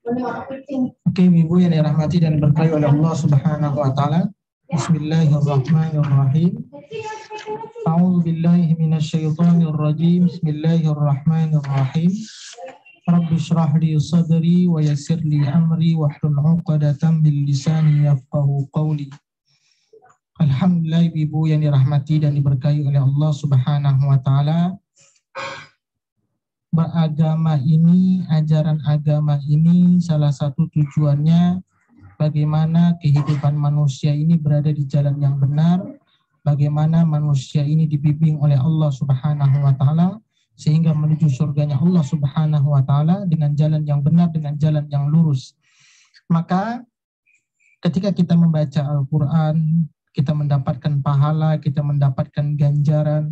Oke, Ibu yang dirahmati dan diberkahi oleh Allah Subhanahu wa taala. Bismillahirrahmanirrahim. A'udzu billahi minasyaitonir rajim. Bismillahirrahmanirrahim. Rabbi shrah li sadri wa yassir li amri wahlul 'uqdatam min lisani yafqahu qawli. Alhamdulillah, Ibu yang dirahmati dan diberkahi oleh Allah Subhanahu wa taala. Beragama ini, ajaran agama ini salah satu tujuannya bagaimana kehidupan manusia ini berada di jalan yang benar, bagaimana manusia ini dibimbing oleh Allah Subhanahu wa taala sehingga menuju surganya Allah Subhanahu wa taala dengan jalan yang benar, dengan jalan yang lurus. Maka ketika kita membaca Al-Qur'an, kita mendapatkan pahala, kita mendapatkan ganjaran,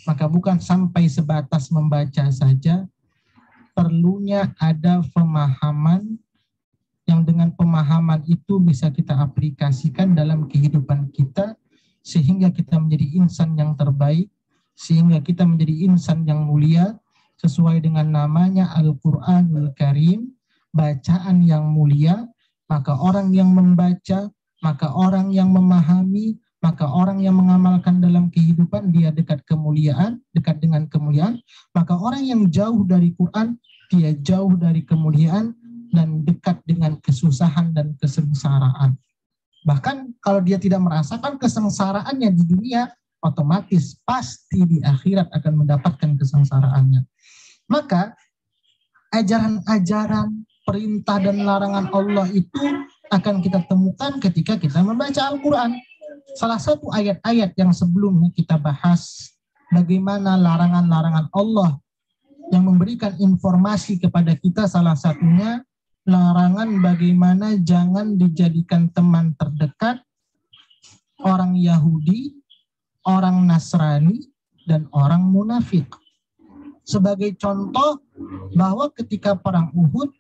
maka bukan sampai sebatas membaca saja, perlunya ada pemahaman yang dengan pemahaman itu bisa kita aplikasikan dalam kehidupan kita sehingga kita menjadi insan yang terbaik, sehingga kita menjadi insan yang mulia sesuai dengan namanya Al-Qur'anul Karim, bacaan yang mulia. Maka orang yang membaca, maka orang yang memahami, maka orang yang mengamalkan dalam kehidupan, dia dekat kemuliaan, dekat dengan kemuliaan. Maka orang yang jauh dari Quran, dia jauh dari kemuliaan dan dekat dengan kesusahan dan kesengsaraan. Bahkan kalau dia tidak merasakan kesengsaraannya di dunia, otomatis pasti di akhirat akan mendapatkan kesengsaraannya. Maka ajaran-ajaran, perintah dan larangan Allah itu akan kita temukan ketika kita membaca Al-Quran. Salah satu ayat-ayat yang sebelumnya kita bahas bagaimana larangan-larangan Allah yang memberikan informasi kepada kita, salah satunya larangan bagaimana jangan dijadikan teman terdekat orang Yahudi, orang Nasrani, dan orang munafik. Sebagai contoh bahwa ketika perang Uhud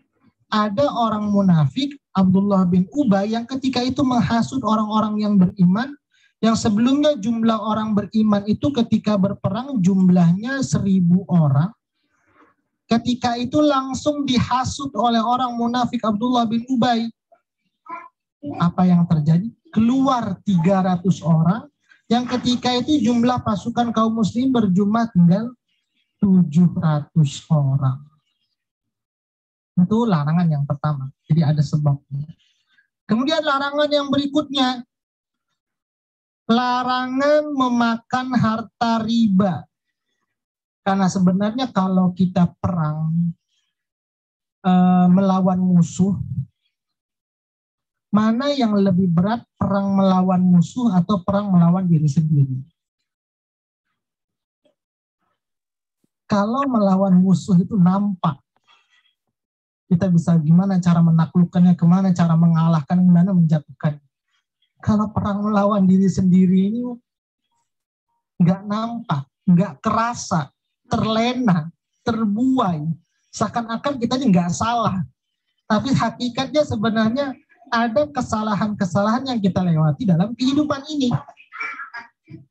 ada orang munafik, Abdullah bin Ubay, yang ketika itu menghasut orang-orang yang beriman, yang sebelumnya jumlah orang beriman itu ketika berperang jumlahnya 1.000 orang. Ketika itu langsung dihasut oleh orang munafik Abdullah bin Ubay. Apa yang terjadi? Keluar 300 orang, yang ketika itu jumlah pasukan kaum muslim berjumlah tinggal 700 orang. Itu larangan yang pertama. Jadi ada sebabnya. Kemudian larangan yang berikutnya, larangan memakan harta riba. Karena sebenarnya kalau kita perang melawan musuh, mana yang lebih berat, perang melawan musuh atau perang melawan diri sendiri? Kalau melawan musuh itu nampak. Kita bisa gimana cara menaklukkannya, kemana cara mengalahkan, gimana menjatuhkan. Kalau perang melawan diri sendiri ini nggak nampak, nggak kerasa, terlena, terbuai. Seakan-akan kita ini nggak salah. Tapi hakikatnya sebenarnya ada kesalahan-kesalahan yang kita lewati dalam kehidupan ini.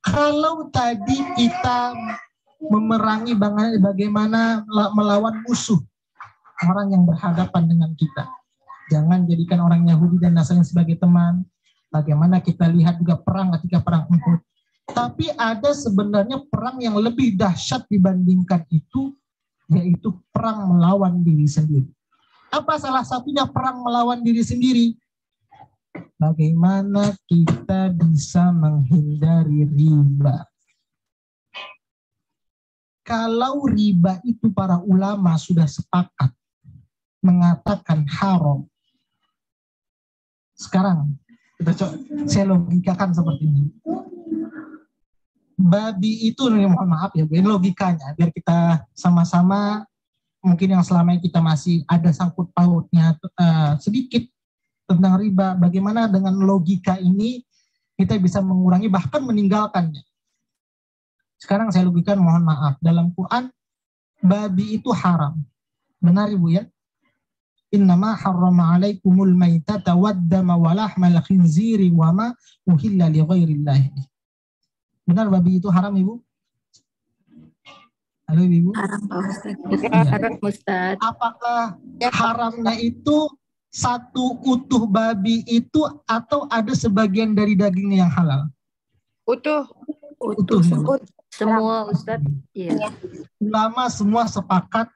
Kalau tadi kita memerangi bagaimana melawan musuh, orang yang berhadapan dengan kita. Jangan jadikan orang Yahudi dan Nasrani sebagai teman. Bagaimana kita lihat juga perang ketika perang Uhud. Tapi ada sebenarnya perang yang lebih dahsyat dibandingkan itu, yaitu perang melawan diri sendiri. Apa salah satunya perang melawan diri sendiri? Bagaimana kita bisa menghindari riba? Kalau riba itu para ulama sudah sepakat mengatakan haram. Sekarang saya logikakan seperti ini. Babi itu, mohon maaf ya, ini logikanya biar kita sama-sama, mungkin yang selama ini kita masih ada sangkut pautnya sedikit tentang riba. Bagaimana dengan logika ini kita bisa mengurangi bahkan meninggalkannya. Sekarang saya logikan, mohon maaf, dalam Quran babi itu haram. Benar Ibu ya? Innama harrama alaikumul maitata waddama walahmal khinziri wama uhilla li ghairillahi. Benar babi itu haram Ibu? Halo Ibu. Haram Pak Ustaz. Iya. Haram Ustaz. Apakah haramnya itu satu utuh babi itu atau ada sebagian dari dagingnya yang halal? Utuh Ya. Semua Ustaz. Iya. Ulama semua sepakat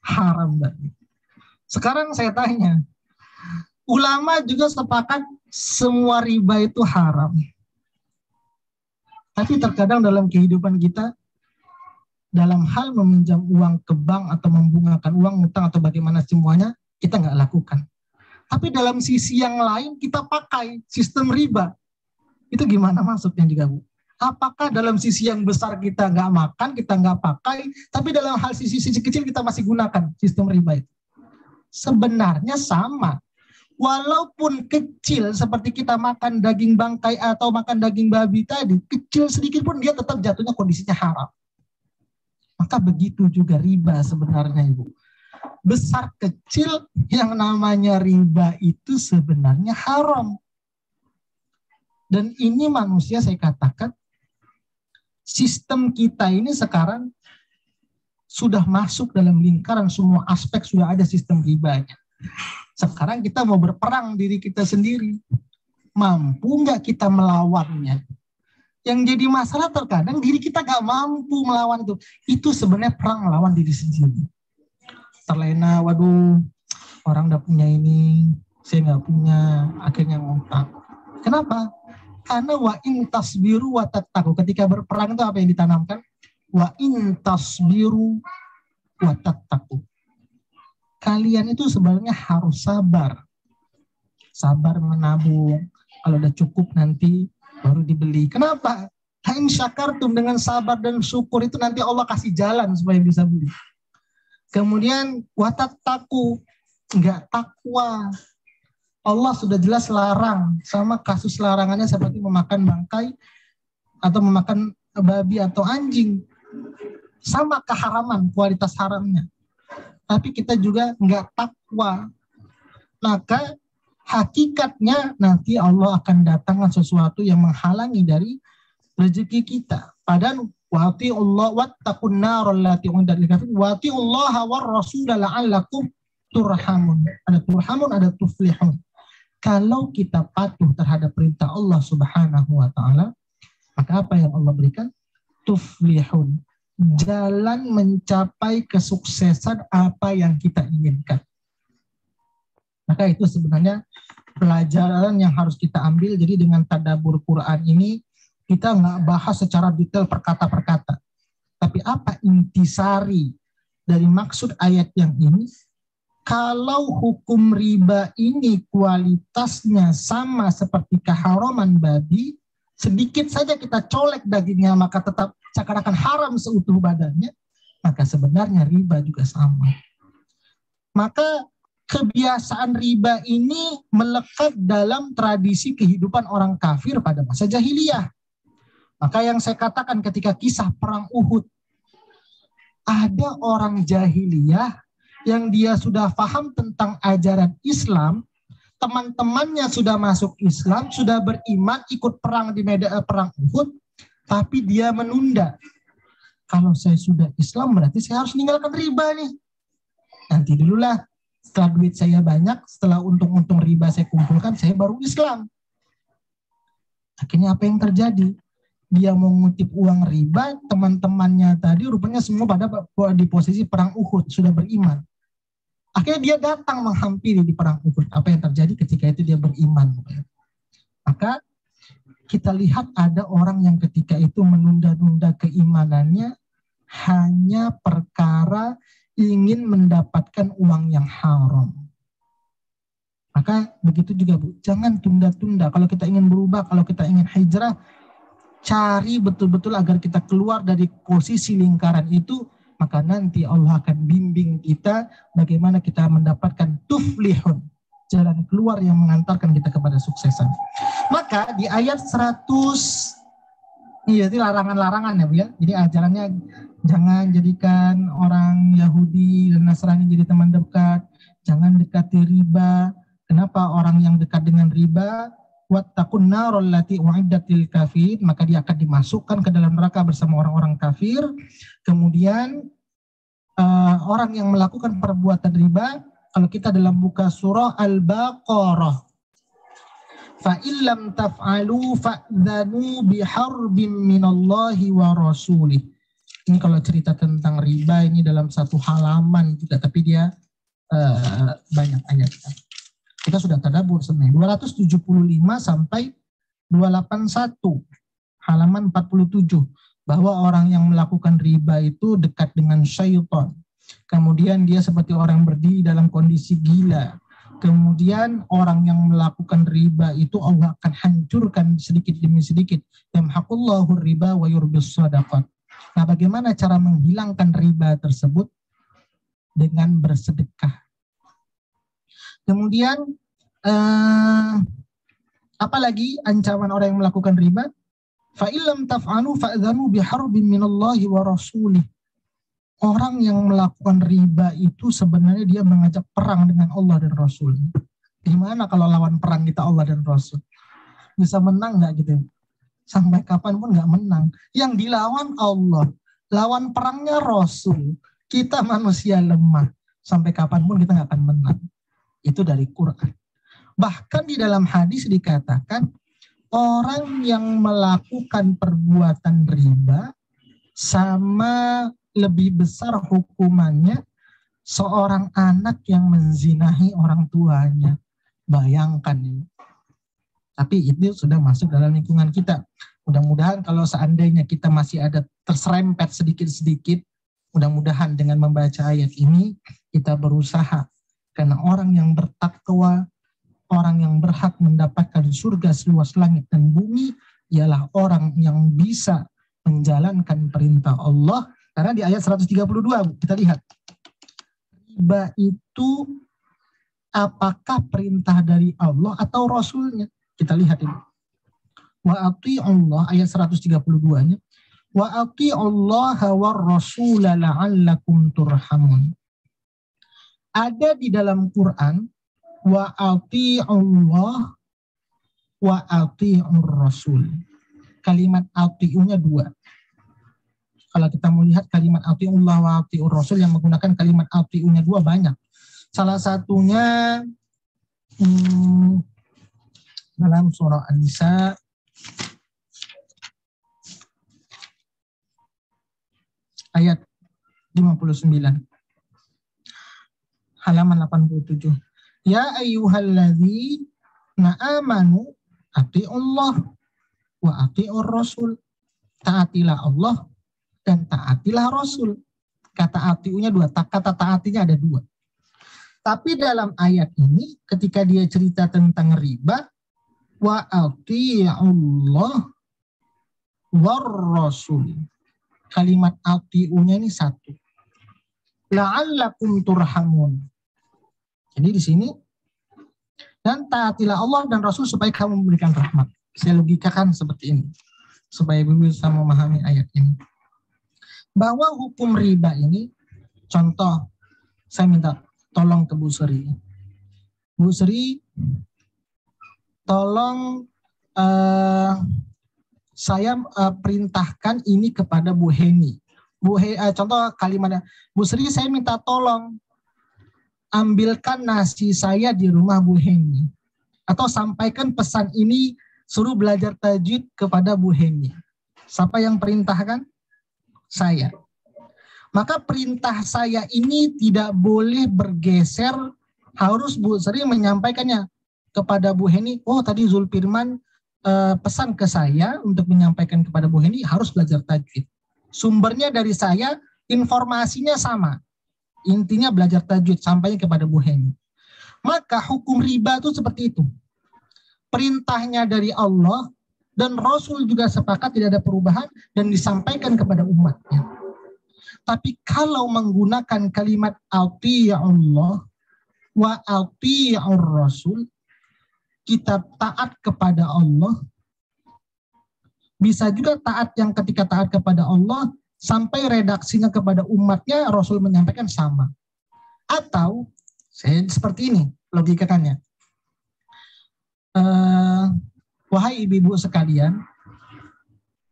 haram babi. Sekarang saya tanya, ulama juga sepakat semua riba itu haram. Tapi terkadang dalam kehidupan kita, dalam hal meminjam uang ke bank atau membungakan uang, utang atau bagaimana semuanya, kita nggak lakukan. Tapi dalam sisi yang lain kita pakai sistem riba. Itu gimana maksudnya juga Bu? Apakah dalam sisi yang besar kita nggak makan, kita nggak pakai, tapi dalam hal sisi kecil kita masih gunakan sistem riba itu? Sebenarnya sama. Walaupun kecil seperti kita makan daging bangkai atau makan daging babi tadi, kecil sedikit pun dia tetap jatuhnya kondisinya haram. Maka begitu juga riba sebenarnya Ibu. Besar kecil yang namanya riba itu sebenarnya haram. Dan ini manusia saya katakan, sistem kita ini sekarang sudah masuk dalam lingkaran semua aspek sudah ada sistem ribanya. Sekarang kita mau berperang diri kita sendiri. Mampu nggak kita melawannya? Yang jadi masalah terkadang diri kita nggak mampu melawan itu. Itu sebenarnya perang melawan diri sendiri. Terlena, waduh, orang udah punya ini, saya nggak punya, akhirnya ngutang. Kenapa? Karena wa in tasbiru wa tattaqu. Ketika berperang itu apa yang ditanamkan? Wa in tasbiru wa tattaqu. Kalian itu sebenarnya harus sabar. Sabar menabung. Kalau udah cukup nanti baru dibeli. Kenapa? Hain syakartum, dengan sabar dan syukur itu nanti Allah kasih jalan supaya bisa beli. Kemudian watattaku, enggak takwa. Allah sudah jelas larang, sama kasus larangannya seperti memakan bangkai atau memakan babi atau anjing. Sama keharaman, kualitas haramnya. Tapi kita juga enggak takwa. Maka hakikatnya nanti Allah akan datangkan sesuatu yang menghalangi dari rezeki kita. Padahal wati Allah wattaqun nar allati u'iddat lil kafirin wati Allah war rasul la'allakum turhamun. Ada turhamun, ada tuflihun. Kalau kita patuh terhadap perintah Allah Subhanahu wa taala, maka apa yang Allah berikan? Tuflihun. Jalan mencapai kesuksesan apa yang kita inginkan. Maka itu sebenarnya pelajaran yang harus kita ambil. Jadi dengan tadabbur Quran ini kita nggak bahas secara detail perkata per kata. Tapi apa intisari dari maksud ayat yang ini? Kalau hukum riba ini kualitasnya sama seperti keharaman babi, sedikit saja kita colek dagingnya maka tetap seakan-akan haram seutuh badannya, maka sebenarnya riba juga sama. Maka kebiasaan riba ini melekat dalam tradisi kehidupan orang kafir pada masa jahiliyah. Maka yang saya katakan ketika kisah perang Uhud, ada orang jahiliyah yang dia sudah paham tentang ajaran Islam, teman-temannya sudah masuk Islam, sudah beriman, ikut perang di medan perang Uhud, tapi dia menunda. Kalau saya sudah Islam berarti saya harus meninggalkan riba nih. Nanti dululah. Setelah duit saya banyak, setelah untung-untung riba saya kumpulkan, saya baru Islam. Akhirnya apa yang terjadi? Dia mau ngutip uang riba, teman-temannya tadi rupanya semua pada di posisi perang Uhud, sudah beriman. Akhirnya dia datang menghampiri di perang Uhud. Apa yang terjadi ketika itu dia beriman? Maka kita lihat ada orang yang ketika itu menunda-nunda keimanannya hanya perkara ingin mendapatkan uang yang haram. Maka begitu juga Bu, jangan tunda-tunda. Kalau kita ingin berubah, kalau kita ingin hijrah, cari betul-betul agar kita keluar dari posisi lingkaran itu, maka nanti Allah akan bimbing kita bagaimana kita mendapatkan tuflihun, jalan keluar yang mengantarkan kita kepada suksesan. Maka di ayat 100, ini larangan-larangan ya Bu ya. Jadi ajarannya jangan jadikan orang Yahudi dan Nasrani jadi teman dekat. Jangan dekati riba. Kenapa orang yang dekat dengan riba? Wattaqun narul lati u'iddat lil kafirin, maka dia akan dimasukkan ke dalam neraka bersama orang-orang kafir. Kemudian orang yang melakukan perbuatan riba, kalau kita dalam buka surah Al-Baqarah, fa illam taf'alu fa'dzanu biharbin minallahi wa rasulih. Ini kalau cerita tentang riba ini dalam satu halaman juga, tapi dia banyak ayat. Kita sudah tadabbur sebenarnya 275 sampai 281 halaman 47, bahwa orang yang melakukan riba itu dekat dengan syaitan. Kemudian dia seperti orang berdiri dalam kondisi gila. Kemudian orang yang melakukan riba itu Allah akan hancurkan sedikit demi sedikit. Yamhaqullahu riba wa yurbis shadaqat. Nah, bagaimana cara menghilangkan riba tersebut? Dengan bersedekah. Kemudian apalagi ancaman orang yang melakukan riba? Fa illam taf'alu fa'dzanu biharbin minallahi wa rasulih. Orang yang melakukan riba itu sebenarnya dia mengajak perang dengan Allah dan Rasul. Gimana kalau lawan perang kita Allah dan Rasul? Bisa menang nggak gitu? Sampai kapan pun nggak menang. Yang dilawan Allah, lawan perangnya Rasul. Kita manusia lemah. Sampai kapan pun kita nggak akan menang. Itu dari Quran. Bahkan di dalam hadis dikatakan, orang yang melakukan perbuatan riba sama lebih besar hukumannya seorang anak yang menzinahi orang tuanya. Bayangkan ini. Tapi itu sudah masuk dalam lingkungan kita. Mudah-mudahan kalau seandainya kita masih ada terserempet sedikit-sedikit, mudah-mudahan dengan membaca ayat ini kita berusaha. Karena orang yang bertakwa, orang yang berhak mendapatkan surga seluas langit dan bumi ialah orang yang bisa menjalankan perintah Allah. Karena di ayat 132 kita lihat, riba itu apakah perintah dari Allah atau Rasulnya? Kita lihat ini. Wa ati'ullah ayat 132-nya. Wa ati'ullaha war rasula la'allakum turhamun. Ada di dalam Quran wa ati'ullah wa ati'ur rasul. Kalimat ati'unya dua. Kalau kita melihat kalimat ati'ullah wa ati'ur rasul yang menggunakan kalimat ati'unya dua banyak. Salah satunya dalam surah An-Nisa ayat 59. Halaman 87. Ya ayyuhalladzina amanu ati'ullah wa ati'ur rasul. Taatilah Allah dan taatilah Rasul. Kata ati'unya dua, kata taatinya ada dua. Tapi dalam ayat ini ketika dia cerita tentang riba, wa ati'ullah war rasul. Kalimat ati'unya ini satu. La'allakum turhamun. Jadi di sini, dan taatilah Allah dan Rasul supaya kamu memberikan rahmat. Saya logikakan seperti ini, supaya Ibu bisa memahami ayat ini. Bahwa hukum riba ini, contoh, saya minta tolong ke Bu Sri. Bu Sri, tolong saya perintahkan ini kepada Bu Heni. Contoh kalimatnya, Bu Sri saya minta tolong ambilkan nasi saya di rumah Bu Heni. Atau sampaikan pesan ini, suruh belajar tajwid kepada Bu Heni. Siapa yang perintahkan? Saya. Maka perintah saya ini tidak boleh bergeser, harus Bu Sri menyampaikannya kepada Bu Heni. Oh tadi Zulfirman pesan ke saya untuk menyampaikan kepada Bu Heni harus belajar tajwid. Sumbernya dari saya, informasinya sama. Intinya belajar tajwid sampai kepada Bu Heni. Maka hukum riba itu seperti itu. Perintahnya dari Allah dan Rasul juga sepakat tidak ada perubahan dan disampaikan kepada umatnya. Tapi kalau menggunakan kalimat ati'ullah wa ati'ur rasul, kita taat kepada Allah, bisa juga taat yang ketika taat kepada Allah sampai redaksinya kepada umatnya Rasul menyampaikan sama. Atau saya seperti ini logikakannya. Wahai ibu-ibu sekalian,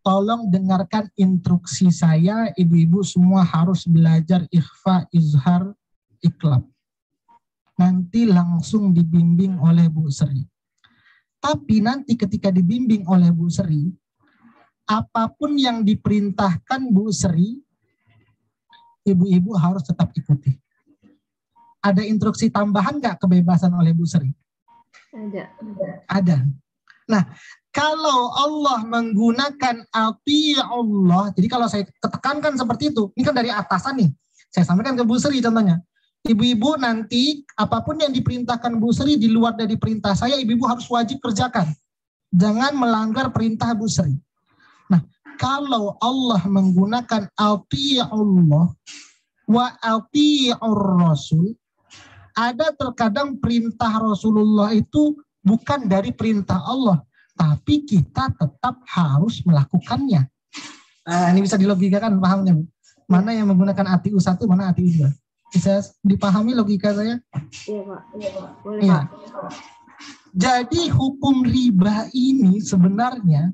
tolong dengarkan instruksi saya, ibu-ibu semua harus belajar ikhfa, izhar, iqlab. Nanti langsung dibimbing oleh Bu Sri. Tapi nanti ketika dibimbing oleh Bu Sri, apapun yang diperintahkan Bu Sri, ibu-ibu harus tetap ikuti. Ada instruksi tambahan nggak kebebasan oleh Bu Sri? Ada. Nah, kalau Allah menggunakan Allah, jadi kalau saya tekankan seperti itu, ini kan dari atasan nih. Saya sampaikan ke Bu Sri contohnya. Ibu-ibu nanti apapun yang diperintahkan Bu Sri di luar dari perintah saya, ibu-ibu harus wajib kerjakan. Jangan melanggar perintah Bu Sri. Nah, kalau Allah menggunakan Allah wa Rasul, ada terkadang perintah Rasulullah itu bukan dari perintah Allah, tapi kita tetap harus melakukannya. Nah, ini bisa dilogikakan, pahamnya. Mana yang menggunakan ATU 1, mana ATU 2. Bisa dipahami logika saya? Iya, Pak. Iya, Pak. Boleh, Ya. Pak. Jadi hukum riba ini sebenarnya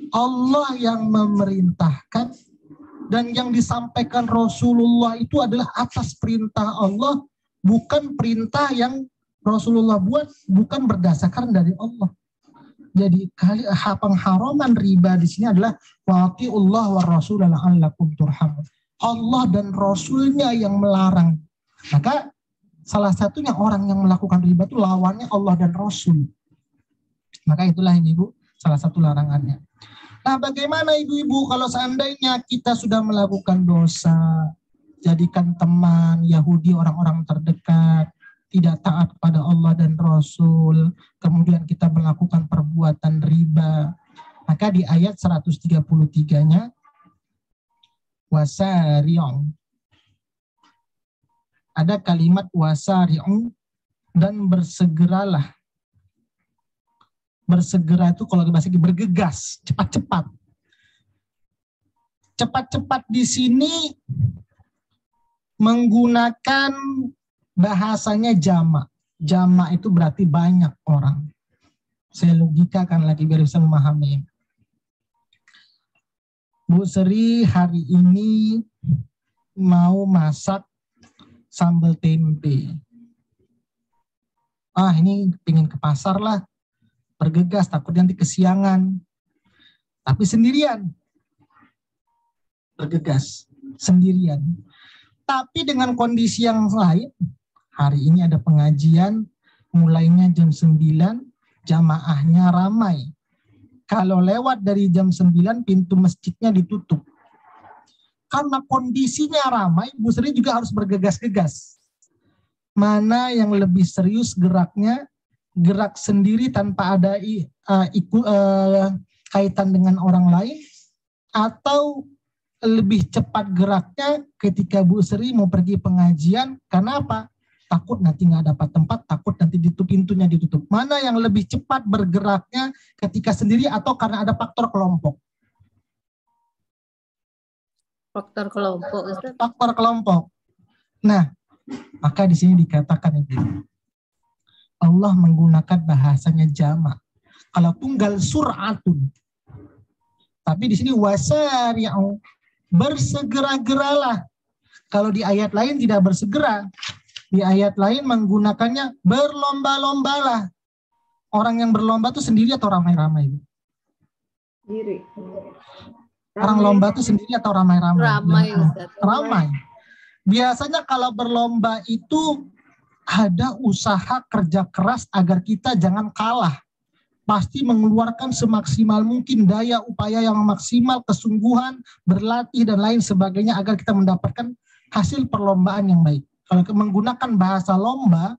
Allah yang memerintahkan, dan yang disampaikan Rasulullah itu adalah atas perintah Allah, bukan perintah yang Rasulullah buat, bukan berdasarkan dari Allah. Jadi pengharaman riba di sini adalah wa'atiullah wa rasul la'allakum turhamun. Allah dan Rasulnya yang melarang. Maka salah satunya orang yang melakukan riba itu lawannya Allah dan Rasul. Maka itulah ibu salah satu larangannya. Nah, bagaimana ibu-ibu kalau seandainya kita sudah melakukan dosa, jadikan teman Yahudi orang-orang terdekat, tidak taat kepada Allah dan Rasul, kemudian kita melakukan perbuatan riba, maka di ayat 133-nya wasari'u, ada kalimat wasari'u, dan bersegeralah. Bersegera itu kalau bahasa bergegas, cepat-cepat. Cepat-cepat di sini menggunakan bahasanya jamak. Jamak itu berarti banyak orang. Saya logikakan lagi biar bisa memahami. Bu Sri hari ini mau masak sambal tempe. Ah, ini pengen ke pasar lah. Bergegas, takut nanti kesiangan. Tapi sendirian. Bergegas, sendirian. Tapi dengan kondisi yang lain, hari ini ada pengajian, mulainya jam 9, jamaahnya ramai. Kalau lewat dari jam 9, pintu masjidnya ditutup. Karena kondisinya ramai, Bu Sri juga harus bergegas-gegas. Mana yang lebih serius geraknya, gerak sendiri tanpa ada kaitan dengan orang lain, atau lebih cepat geraknya ketika Bu Sri mau pergi pengajian, karena apa? Takut nanti nggak dapat tempat, takut nanti pintunya ditutup. Mana yang lebih cepat bergeraknya ketika sendiri atau karena ada faktor kelompok? Faktor kelompok, Ustaz. Faktor kelompok. Nah, maka di sini dikatakan itu Allah menggunakan bahasanya jamak. Kalau tunggal sur'atun. Tapi di sini wasari'u, bersegera-geralah. Kalau di ayat lain tidak bersegera. Di ayat lain menggunakannya berlomba-lombalah. Orang yang berlomba itu sendiri atau ramai-ramai? Sendiri. Orang lomba itu sendiri atau ramai-ramai? Ramai, Ustaz. Ramai. Biasanya kalau berlomba itu ada usaha kerja keras agar kita jangan kalah. Pasti mengeluarkan semaksimal mungkin daya upaya yang maksimal, kesungguhan, berlatih dan lain sebagainya agar kita mendapatkan hasil perlombaan yang baik. Kalau menggunakan bahasa lomba,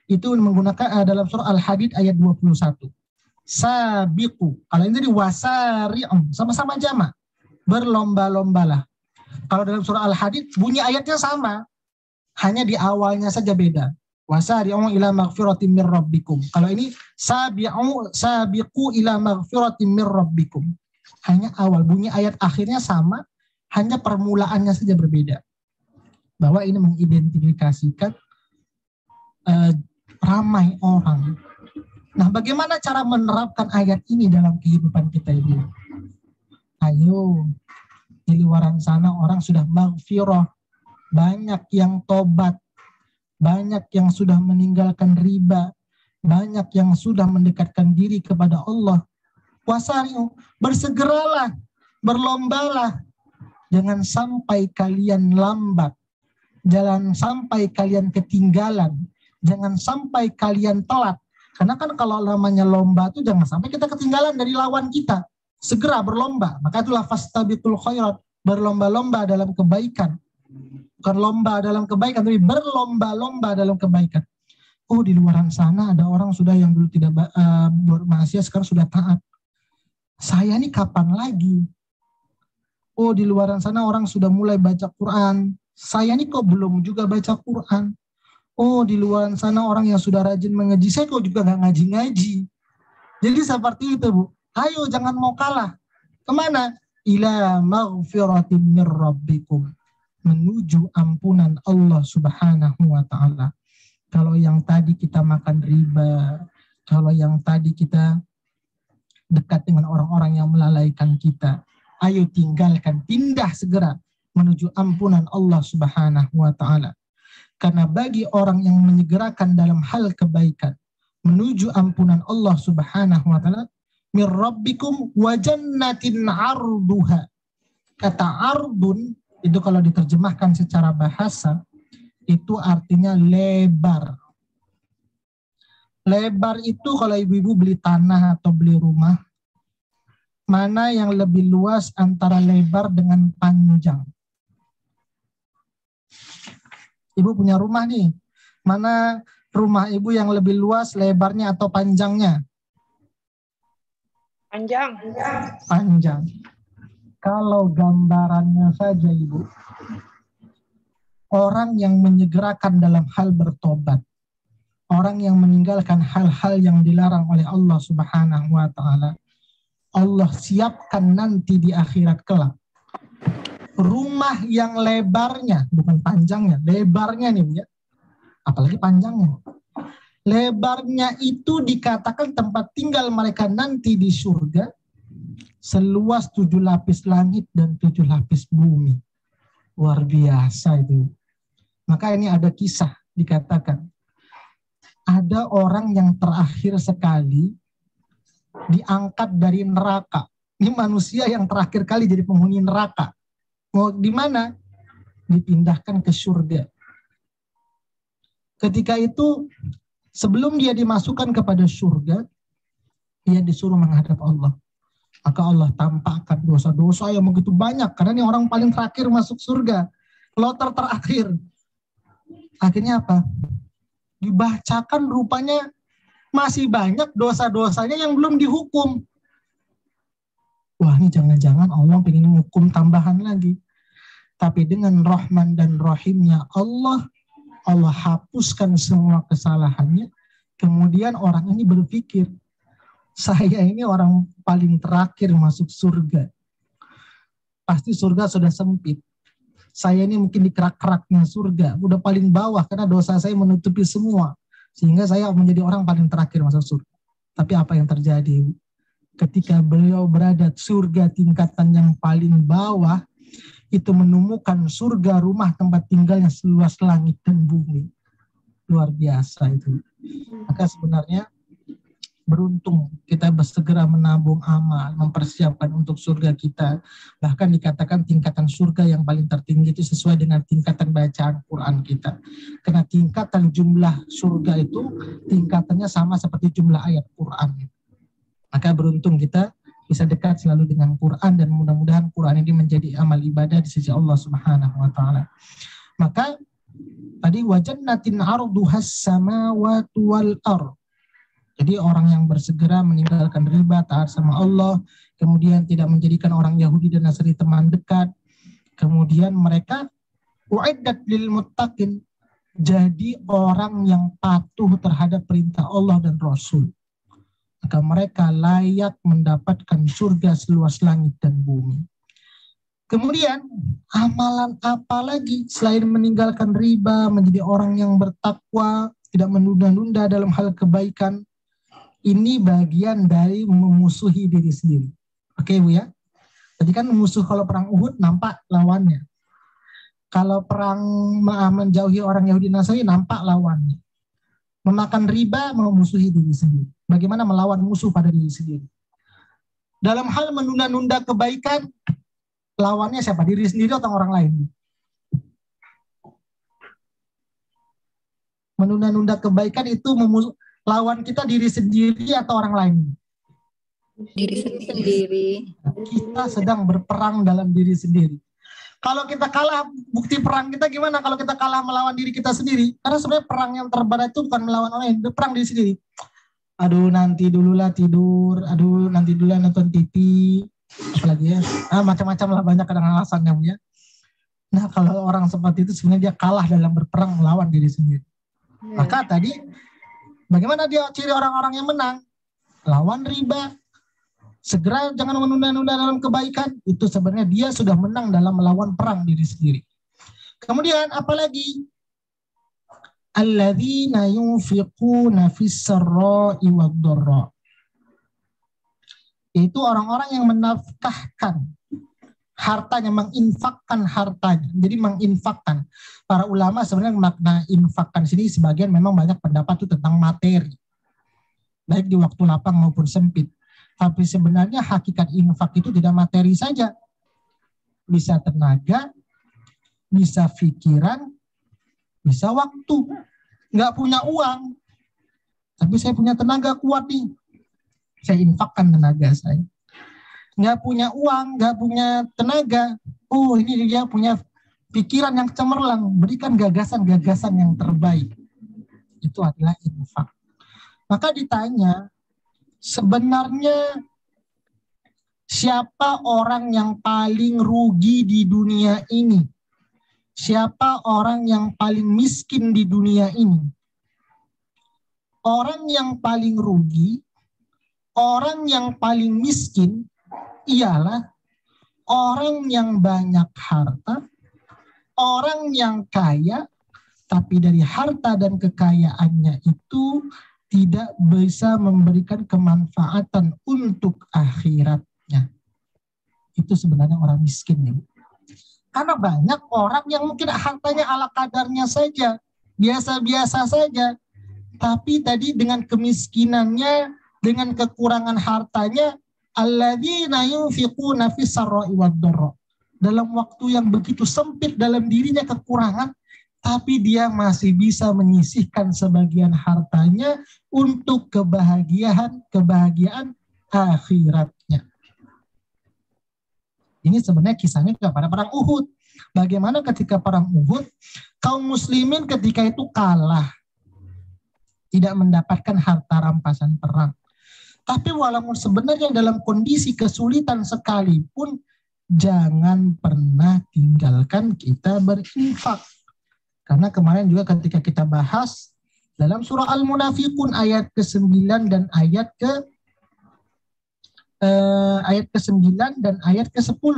itu menggunakan dalam surah Al-Hadid ayat 21. Sabiqu. Kalau ini jadi wasari'un, sama-sama jamak. Berlomba-lombalah. Kalau dalam surah Al-Hadid bunyi ayatnya sama. Hanya di awalnya saja beda. Wasari'u ila maghfiratin mir rabbikum. Kalau ini sabiqu ila maghfiratin mir rabbikum. Hanya awal, bunyi ayat akhirnya sama, hanya permulaannya saja berbeda. Bahwa ini mengidentifikasikan ramai orang. Nah, bagaimana cara menerapkan ayat ini dalam kehidupan kita ini? Ayo, di luaran sana orang sudah maghfirah, banyak yang tobat, banyak yang sudah meninggalkan riba, banyak yang sudah mendekatkan diri kepada Allah. Wasari'u, bersegeralah, berlombalah. Jangan sampai kalian lambat. Jangan sampai kalian ketinggalan. Jangan sampai kalian telat. Karena kan kalau namanya lomba itu jangan sampai kita ketinggalan dari lawan kita. Segera berlomba. Maka itulah fastabiqul khairat. Berlomba-lomba dalam kebaikan. Bukan lomba dalam kebaikan, tapi berlomba-lomba dalam kebaikan. Oh, di luaran sana ada orang sudah yang dulu tidak bermaksiat, sekarang sudah taat. Saya ini kapan lagi? Oh, di luaran sana orang sudah mulai baca Quran. Saya ini kok belum juga baca Quran. Oh, di luaran sana orang yang sudah rajin mengaji. Saya kok juga nggak ngaji-ngaji. Jadi seperti itu, Bu. Ayo, jangan mau kalah. Kemana? Ila maghfiratin mir rabbikum. Menuju ampunan Allah Subhanahu wa ta'ala. Kalau yang tadi kita makan riba, kalau yang tadi kita dekat dengan orang-orang yang melalaikan kita, ayo tinggalkan, pindah segera menuju ampunan Allah Subhanahu wa ta'ala. Karena bagi orang yang menyegerakan dalam hal kebaikan menuju ampunan Allah Subhanahu wa ta'ala, mir rabbikum wa jannatin arduha. Kata ardun itu kalau diterjemahkan secara bahasa itu artinya lebar. Lebar itu kalau ibu-ibu beli tanah atau beli rumah, mana yang lebih luas antara lebar dengan panjang? Ibu punya rumah nih, mana rumah ibu yang lebih luas lebarnya atau panjangnya? Panjang. Panjang. Kalau gambarannya saja ibu, orang yang menyegerakan dalam hal bertobat, orang yang meninggalkan hal-hal yang dilarang oleh Allah Subhanahu wa ta'ala, Allah siapkan nanti di akhirat kelak rumah yang lebarnya, bukan panjangnya, lebarnya nih Bu ya, apalagi panjangnya. Lebarnya itu dikatakan tempat tinggal mereka nanti di surga seluas 7 lapis langit dan 7 lapis bumi. Luar biasa itu. Maka ini ada kisah dikatakan. Ada orang yang terakhir sekali diangkat dari neraka. Ini manusia yang terakhir kali jadi penghuni neraka. Mau di mana? Dipindahkan ke surga. Ketika itu, sebelum dia dimasukkan kepada surga, dia disuruh menghadap Allah. Maka Allah tampakkan dosa-dosa yang begitu banyak. Karena ini orang paling terakhir masuk surga. Kloter terakhir. Akhirnya apa? Dibacakan rupanya masih banyak dosa-dosanya yang belum dihukum. Wah, ini jangan-jangan Allah pengen hukum tambahan lagi. Tapi dengan Rahman dan Rahimnya Allah hapuskan semua kesalahannya. Kemudian orang ini berpikir, saya ini orang paling terakhir masuk surga. Pasti surga sudah sempit. Saya ini mungkin di kerak-keraknya surga. Udah paling bawah karena dosa saya menutupi semua. Sehingga saya menjadi orang paling terakhir masuk surga. Tapi apa yang terjadi? Ketika beliau berada surga tingkatan yang paling bawah, itu menemukan surga rumah tempat tinggalnya seluas langit dan bumi. Luar biasa itu. Maka sebenarnya beruntung kita bersegera menabung amal, mempersiapkan untuk surga kita. Bahkan dikatakan tingkatan surga yang paling tertinggi itu sesuai dengan tingkatan bacaan Quran kita. Karena tingkatan jumlah surga itu tingkatannya sama seperti jumlah ayat Quran. Maka beruntung kita bisa dekat selalu dengan Quran dan mudah-mudahan Quran ini menjadi amal ibadah di sisi Allah Subhanahu wa taala. Maka tadi wajannatin arduhas samawati wal ardh. Jadi orang yang bersegera meninggalkan riba, taat sama Allah, kemudian tidak menjadikan orang Yahudi dan Nasrani teman dekat. Kemudian mereka uiddat lil muttaqin, jadi orang yang patuh terhadap perintah Allah dan Rasul. Maka mereka layak mendapatkan surga seluas langit dan bumi. Kemudian amalan apa lagi selain meninggalkan riba, menjadi orang yang bertakwa, tidak menunda-nunda dalam hal kebaikan? Ini bagian dari memusuhi diri sendiri. Oke Bu ya? Jadi kan musuh kalau perang Uhud nampak lawannya. Kalau perang menjauhi orang Yahudi Nasrani nampak lawannya. Memakan riba memusuhi diri sendiri. Bagaimana melawan musuh pada diri sendiri. Dalam hal menunda-nunda kebaikan, lawannya siapa? Diri sendiri atau orang lain? Menunda-nunda kebaikan itu lawan kita diri sendiri atau orang lain? Diri sendiri. Kita sedang berperang dalam diri sendiri. Kalau kita kalah, bukti perang kita gimana kalau kita kalah melawan diri kita sendiri? Karena sebenarnya perang yang terberat itu bukan melawan orang lain, perang diri sendiri. Aduh nanti dululah tidur, aduh nanti dululah nonton TV, apalagi ya, macam-macam lah, banyak kadang alasannya ya. Nah kalau orang seperti itu sebenarnya dia kalah dalam berperang melawan diri sendiri. Maka tadi bagaimana dia ciri orang-orang yang menang? Lawan riba, segera jangan menunda-nunda dalam kebaikan. Itu sebenarnya dia sudah menang dalam melawan perang diri sendiri. Kemudian apalagi? Alladzina yunfiquna fis-sarra'i wad-dharra. Itu orang-orang yang menafkahkan hartanya, menginfakkan hartanya. Jadi menginfakkan. Para ulama sebenarnya makna infakkan sini sebagian memang banyak pendapat itu tentang materi. Baik di waktu lapang maupun sempit. Tapi sebenarnya hakikat infak itu tidak materi saja. Bisa tenaga, bisa pikiran, bisa waktu. Nggak punya uang, tapi saya punya tenaga kuat nih. Saya infakkan tenaga saya. Nggak punya uang, nggak punya tenaga. Oh ini dia punya pikiran yang cemerlang. Berikan gagasan-gagasan yang terbaik. Itu adalah infak. Maka ditanya, sebenarnya siapa orang yang paling rugi di dunia ini? Siapa orang yang paling miskin di dunia ini? Orang yang paling rugi, orang yang paling miskin ialah orang yang banyak harta, orang yang kaya, tapi dari harta dan kekayaannya itu tidak bisa memberikan kemanfaatan untuk akhiratnya. Itu sebenarnya orang miskin nih. Karena banyak orang yang mungkin hartanya ala kadarnya saja, biasa-biasa saja. Tapi tadi dengan kemiskinannya, dengan kekurangan hartanya, alladzina yunfiquna fis-sarra'i wad-dharra. Dalam waktu yang begitu sempit dalam dirinya kekurangan, tapi dia masih bisa menyisihkan sebagian hartanya untuk kebahagiaan akhiratnya. Ini sebenarnya kisahnya kepada perang Uhud. Bagaimana ketika perang Uhud, kaum muslimin ketika itu kalah. Tidak mendapatkan harta rampasan perang. Tapi walaupun sebenarnya dalam kondisi kesulitan sekalipun, jangan pernah tinggalkan kita berinfak. Karena kemarin juga ketika kita bahas dalam surah Al-Munafiqun ayat ke-9 dan ayat ke-9 dan ayat ke-10.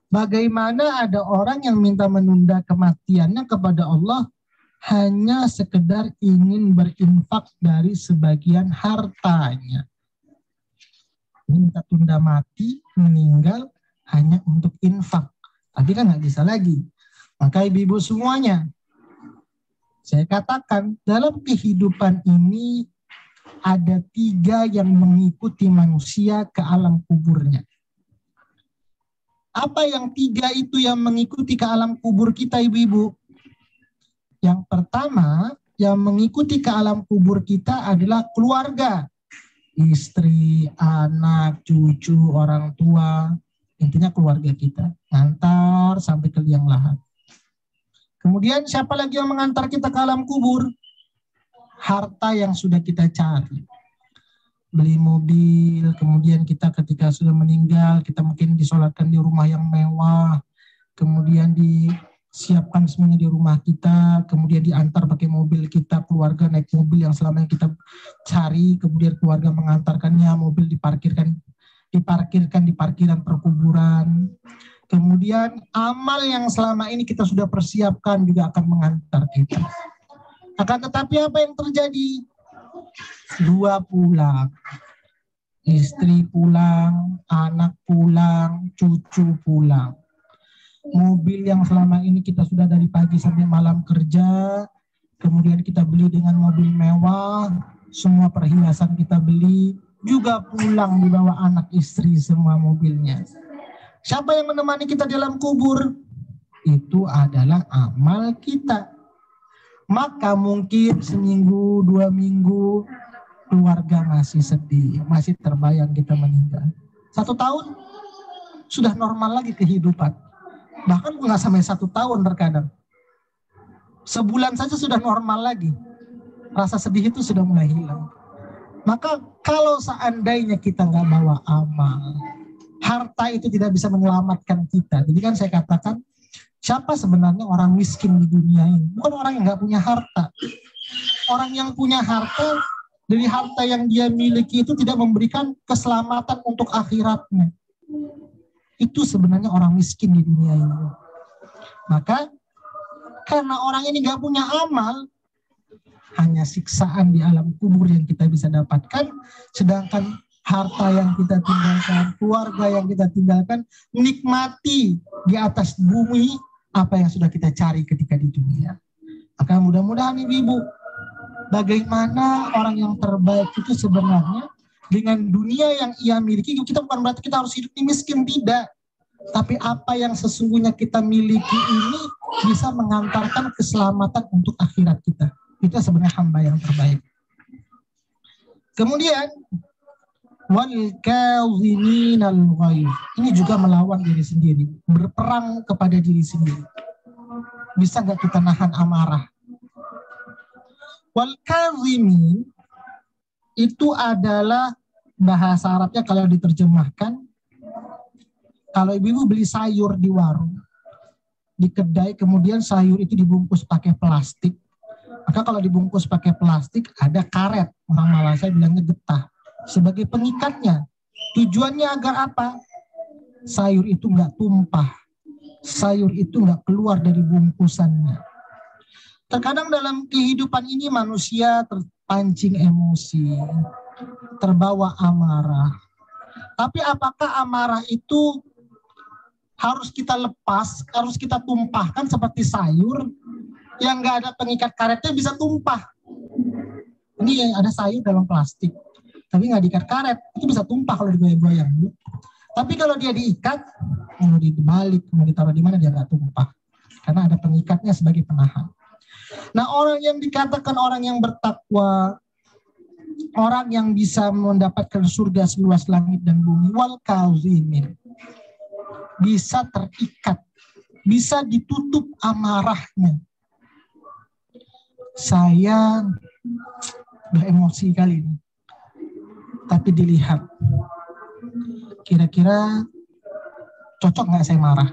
Bagaimana ada orang yang minta menunda kematiannya kepada Allah hanya sekedar ingin berinfak dari sebagian hartanya. Minta tunda mati, meninggal hanya untuk infak. Tapi kan nggak bisa lagi. Maka ibu-ibu semuanya, saya katakan dalam kehidupan ini ada 3 yang mengikuti manusia ke alam kuburnya. Apa yang 3 itu yang mengikuti ke alam kubur kita ibu-ibu? Yang pertama yang mengikuti ke alam kubur kita adalah keluarga. Istri, anak, cucu, orang tua. Intinya keluarga kita. Ngantar sampai ke liang lahat. Kemudian siapa lagi yang mengantar kita ke alam kubur? Harta yang sudah kita cari. Beli mobil, kemudian kita ketika sudah meninggal, kita mungkin disolatkan di rumah yang mewah. Kemudian disiapkan semuanya di rumah kita, kemudian diantar pakai mobil kita, keluarga naik mobil yang selama yang kita cari, kemudian keluarga mengantarkannya, mobil diparkirkan di parkiran perkuburan. Kemudian amal yang selama ini kita sudah persiapkan juga akan mengantar kita. Akan tetapi apa yang terjadi? 2 pulang. Istri pulang, anak pulang, cucu pulang. Mobil yang selama ini kita sudah dari pagi sampai malam kerja, kemudian kita beli dengan mobil mewah, semua perhiasan kita beli, juga pulang dibawa anak istri semua mobilnya. Siapa yang menemani kita di dalam kubur? Itu adalah amal kita. Maka mungkin seminggu, 2 minggu, keluarga masih sedih, masih terbayang kita meninggal. 1 tahun, sudah normal lagi kehidupan. Bahkan nggak sampai 1 tahun terkadang. Sebulan saja sudah normal lagi. Rasa sedih itu sudah mulai hilang. Maka kalau seandainya kita nggak bawa amal, harta itu tidak bisa menyelamatkan kita. Jadi kan saya katakan, siapa sebenarnya orang miskin di dunia ini? Bukan orang yang nggak punya harta. Orang yang punya harta, dari harta yang dia miliki itu tidak memberikan keselamatan untuk akhiratnya. Itu sebenarnya orang miskin di dunia ini. Maka karena orang ini nggak punya amal, hanya siksaan di alam kubur yang kita bisa dapatkan, sedangkan harta yang kita tinggalkan, keluarga yang kita tinggalkan, menikmati di atas bumi apa yang sudah kita cari ketika di dunia. Maka mudah-mudahan ibu-ibu, bagaimana orang yang terbaik itu sebenarnya dengan dunia yang ia miliki, kita bukan berarti kita harus hidup miskin, tidak. Tapi apa yang sesungguhnya kita miliki ini bisa mengantarkan keselamatan untuk akhirat kita. Itu sebenarnya hamba yang terbaik. Kemudian, wal kaziminal ghaidh. Ini juga melawan diri sendiri, berperang kepada diri sendiri. Bisa nggak kita nahan amarah? Wal kazimin itu adalah bahasa Arabnya kalau diterjemahkan, kalau ibu-ibu beli sayur di warung, di kedai, kemudian sayur itu dibungkus pakai plastik, maka kalau dibungkus pakai plastik ada karet, orang Malaysia bilangnya getah, sebagai pengikatnya. Tujuannya agar apa? Sayur itu nggak tumpah, sayur itu nggak keluar dari bungkusannya. Terkadang dalam kehidupan ini manusia terpancing emosi, terbawa amarah. Tapi apakah amarah itu harus kita lepas, harus kita tumpahkan seperti sayur yang nggak ada pengikat karetnya bisa tumpah? Ini ada sayur dalam plastik, tapi nggak diikat karet, itu bisa tumpah kalau digoyang-goyang. Tapi kalau dia diikat, mau dibalik, mau ditaruh di mana dia nggak tumpah, karena ada pengikatnya sebagai penahan. Nah, orang yang dikatakan orang yang bertakwa, orang yang bisa mendapatkan surga seluas langit dan bumi, wal kazimin, bisa terikat, bisa ditutup amarahnya. Saya udah emosi kali ini, tapi dilihat, kira-kira cocok nggak saya marah?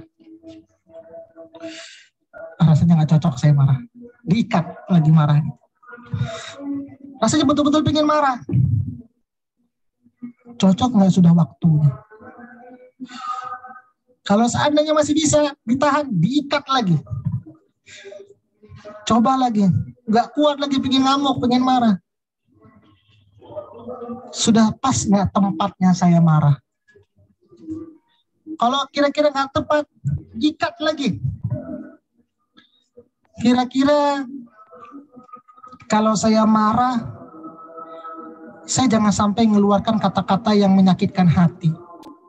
Rasanya nggak cocok saya marah, diikat lagi marah. Rasanya betul-betul pengen marah. Cocok nggak sudah waktunya? Kalau seandainya masih bisa ditahan, diikat lagi. Coba lagi, nggak kuat lagi, pengen ngamuk, pengen marah. Sudah pas nggak tempatnya saya marah? Kalau kira-kira nggak tepat, ikat lagi. Kira-kira kalau saya marah, saya jangan sampai mengeluarkan kata-kata yang menyakitkan hati,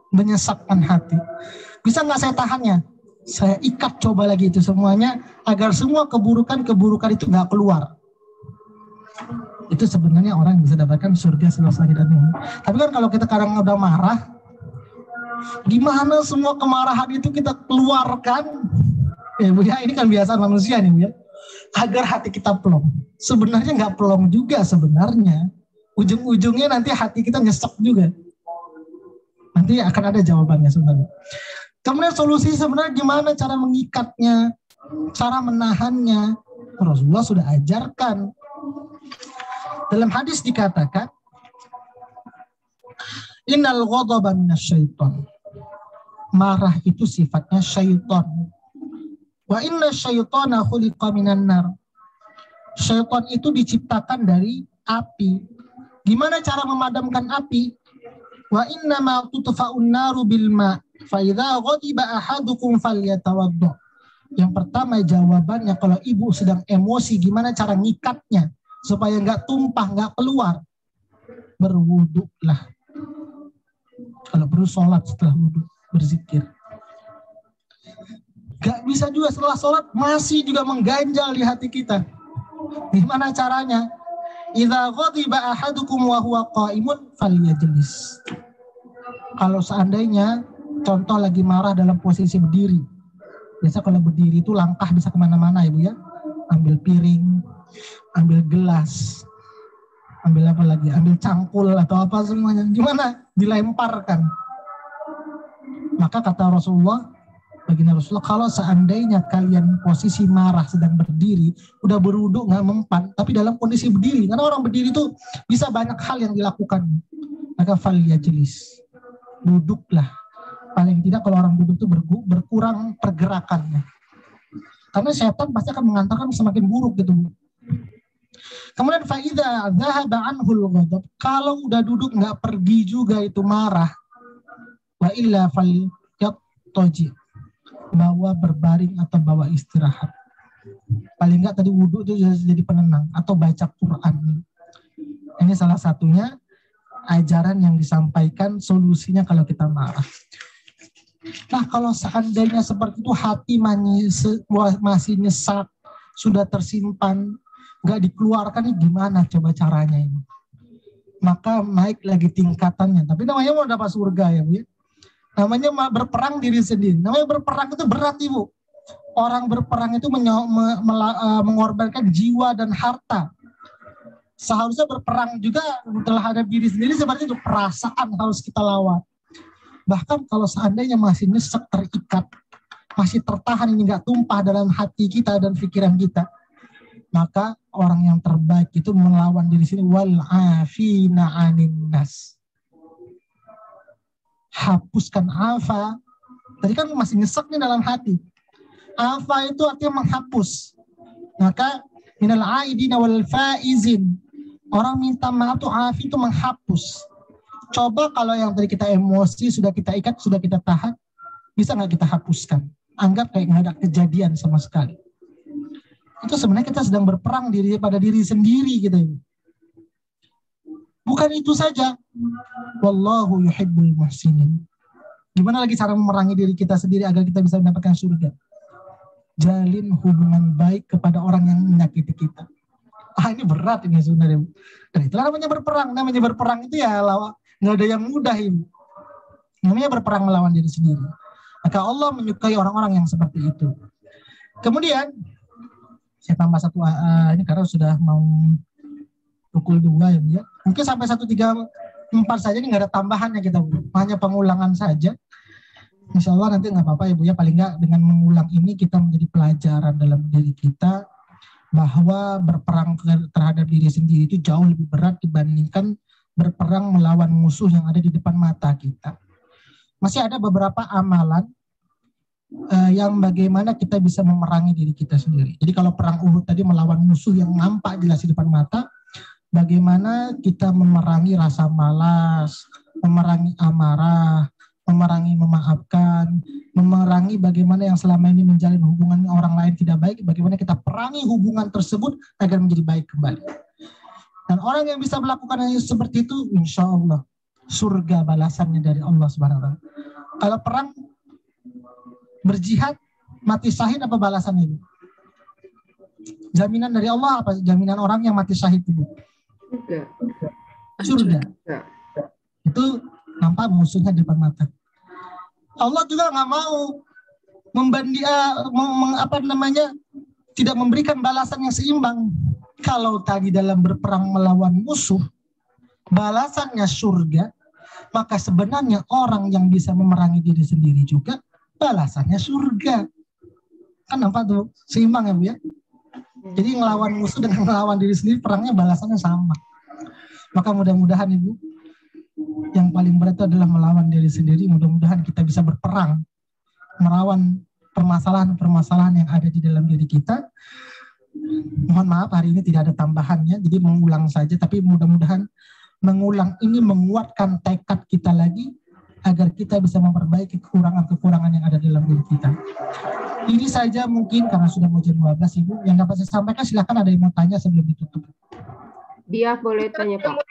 menyesakkan hati. Bisa nggak saya tahannya? Saya ikat coba lagi itu semuanya, agar semua keburukan-keburukan itu nggak keluar. Itu sebenarnya orang yang bisa dapatkan surga seluas langit dan bumi. Tapi kan kalau kita kadang udah marah, gimana semua kemarahan itu kita keluarkan? Ya Bu ya, ini kan biasa manusia nih Bu ya. Agar hati kita plong. Sebenarnya nggak plong juga sebenarnya. Ujung-ujungnya nanti hati kita nyesek juga. Nanti akan ada jawabannya sebenarnya. Kemudian solusi sebenarnya gimana cara mengikatnya, cara menahannya. Rasulullah sudah ajarkan. Dalam hadis dikatakan, innal ghadaba minasyaiton. Marah itu sifatnya syaitan. Wa inna syaitana khuliqa minan nar. Syaitan itu diciptakan dari api. Gimana cara memadamkan api? Wa innama tutfa'un naru bil ma' fa idza ghadiba ahadukum falyatawadda. Yang pertama jawabannya, kalau ibu sedang emosi gimana cara ngikatnya supaya nggak tumpah, nggak keluar? Berwuduklah. Kalau perlu sholat setelah wudhu, berzikir. Gak bisa juga setelah sholat masih juga mengganjal di hati kita. Gimana caranya? Idza ghadiba ahadukum wa huwa qa'imun falyajlis. Kalau seandainya contoh lagi marah dalam posisi berdiri. Biasa kalau berdiri itu langkah bisa kemana-mana ya Bu ya. Ambil piring, ambil gelas, ambil apa lagi? Ambil cangkul atau apa semuanya. Gimana? Dilemparkan. Maka kata Rasulullah, baginda Rasulullah, kalau seandainya kalian posisi marah sedang berdiri, udah berwudu nggak mempan, tapi dalam kondisi berdiri, karena orang berdiri itu bisa banyak hal yang dilakukan, maka falyajlis, duduklah. Paling tidak kalau orang duduk itu berkurang pergerakannya, karena setan pasti akan mengantarkan semakin buruk gitu. Kemudian faida dzahaba anhul ghadab, kalau udah duduk nggak pergi juga itu marah, wa illa falyattaji, bawa berbaring atau bawa istirahat. Paling enggak tadi wudhu itu jadi penenang, atau baca Quran. Ini salah satunya ajaran yang disampaikan solusinya kalau kita marah. Nah kalau seandainya seperti itu hati masih nyesak, sudah tersimpan, nggak dikeluarkan, ini gimana coba caranya ini? Maka naik lagi tingkatannya. Tapi namanya mau dapat surga ya Bu ya. Namanya berperang diri sendiri. Namanya berperang itu berat Ibu. Orang berperang itu mengorbankan jiwa dan harta. Seharusnya berperang juga terhadap diri sendiri seperti itu. Perasaan harus kita lawan. Bahkan kalau seandainya masih nyesek, terikat, masih tertahan, ini nggak tumpah dalam hati kita dan pikiran kita, maka orang yang terbaik itu melawan diri sendiri. Wal afina anin nas. Hapuskan afa. Tadi kan masih nyesek nih dalam hati. Afa itu artinya menghapus. Maka minal aidina wal faizin. Orang minta maaf tuh afi itu menghapus. Coba kalau yang tadi kita emosi sudah kita ikat, sudah kita tahan, bisa nggak kita hapuskan? Anggap kayak nggak ada kejadian sama sekali. Itu sebenarnya kita sedang berperang pada diri sendiri gitu. Bukan itu saja. Wallahu yuhibbul muhsinin. Gimana lagi cara memerangi diri kita sendiri agar kita bisa mendapatkan surga? Jalin hubungan baik kepada orang yang menyakiti kita. Ini berat ini sebenarnya. Dan itulah namanya berperang. Namanya berperang itu ya nggak ada yang mudah ini. Namanya berperang melawan diri sendiri. Maka Allah menyukai orang-orang yang seperti itu. Kemudian saya tambah satu ini karena sudah mau pukul 2 ya. Mungkin sampai 1:34 saja, ini nggak ada tambahannya kita, hanya pengulangan saja. Insya Allah nanti nggak apa-apa ya Bu ya, paling nggak dengan mengulang ini kita menjadi pelajaran dalam diri kita bahwa berperang terhadap diri sendiri itu jauh lebih berat dibandingkan berperang melawan musuh yang ada di depan mata kita. Masih ada beberapa amalan yang bagaimana kita bisa memerangi diri kita sendiri. Jadi kalau perang Uhud tadi melawan musuh yang nampak jelas di depan mata, bagaimana kita memerangi rasa malas, memerangi amarah, memerangi memaafkan, memerangi bagaimana yang selama ini menjalin hubungan orang lain tidak baik, bagaimana kita perangi hubungan tersebut agar menjadi baik kembali. Dan orang yang bisa melakukan yang seperti itu, insya Allah surga balasannya dari Allah Subhanahu Wa Taala. Kalau perang berjihad mati syahid, apa balasannya itu? Jaminan dari Allah apa? Jaminan orang yang mati syahid itu? Surga. Itu nampak musuhnya di depan mata. Allah juga nggak mau tidak memberikan balasan yang seimbang. Kalau tadi dalam berperang melawan musuh balasannya surga, maka sebenarnya orang yang bisa memerangi diri sendiri juga balasannya surga. Kan nampak tuh seimbang ya Bu ya. Jadi ngelawan musuh dengan ngelawan diri sendiri, perangnya balasannya sama. Maka mudah-mudahan Ibu, yang paling berat itu adalah melawan diri sendiri. Mudah-mudahan kita bisa berperang melawan permasalahan-permasalahan yang ada di dalam diri kita. Mohon maaf hari ini tidak ada tambahannya, jadi mengulang saja. Tapi mudah-mudahan mengulang ini menguatkan tekad kita lagi agar kita bisa memperbaiki kekurangan-kekurangan yang ada di dalam diri kita. Ini saja mungkin karena sudah mau jam 12 Ibu. Yang dapat saya sampaikan, silakan ada yang mau tanya sebelum ditutup. Dia boleh tanya Pak.